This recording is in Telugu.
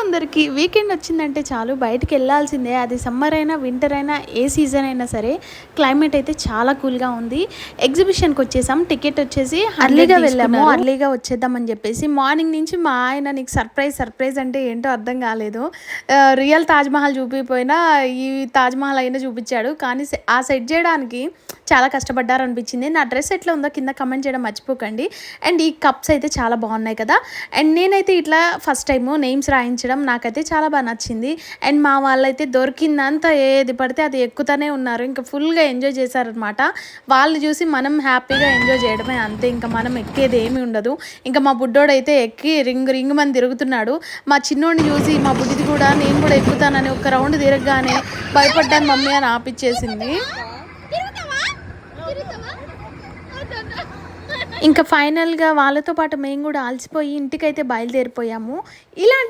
అందరికీ వీకెండ్ వచ్చిందంటే చాలు బయటికి వెళ్ళాల్సిందే. అది సమ్మర్ అయినా వింటర్ అయినా ఏ సీజన్ అయినా సరే క్లైమేట్ అయితే చాలా కూల్గా ఉంది. ఎగ్జిబిషన్కి వచ్చేసాం. టికెట్ వచ్చేసి అర్లీగా వెళ్ళాము, అర్లీగా వచ్చేద్దామని చెప్పేసి. మార్నింగ్ నుంచి మా ఆయన నీకు సర్ప్రైజ్ అంటే ఏంటో అర్థం కాలేదు. రియల్ తాజ్మహల్ చూపిపోయినా ఈ తాజ్మహల్ అయినా చూపించాడు. కానీ ఆ సెట్ చేయడానికి చాలా కష్టపడ్డారు అనిపించింది. నా డ్రెస్ ఎట్లా ఉందో కింద కమెంట్ చేయడం మర్చిపోకండి. అండ్ ఈ కప్స్ అయితే చాలా బాగున్నాయి కదా. అండ్ నేనైతే ఇట్లా ఫస్ట్ టైము నేమ్స్ రాయించడం నాకైతే చాలా బాగా నచ్చింది. అండ్ మా వాళ్ళైతే దొరికిందంత ఏది పడితే అది ఎక్కుతూనే ఉన్నారు. ఇంకా ఫుల్గా ఎంజాయ్ చేశారనమాట. వాళ్ళు చూసి మనం హ్యాపీగా ఎంజాయ్ చేయడమే అంతే. ఇంకా మనం ఎక్కేది ఏమీ ఉండదు. ఇంకా మా బుడ్డోడైతే ఎక్కి రింగ్ మంది తిరుగుతున్నాడు. మా చిన్నోడిని చూసి మా బుడ్డిది కూడా నేను కూడా ఎక్కుతానని ఒక రౌండ్ తిరగగానే భయపడ్డాను మమ్మీ అని ఆపిచ్చేసింది. ఇంకా ఫైనల్గా వాళ్ళతో పాటు మేము కూడా అలసిపోయి ఇంటికైతే బయలుదేరిపోయాము. ఇలాంటి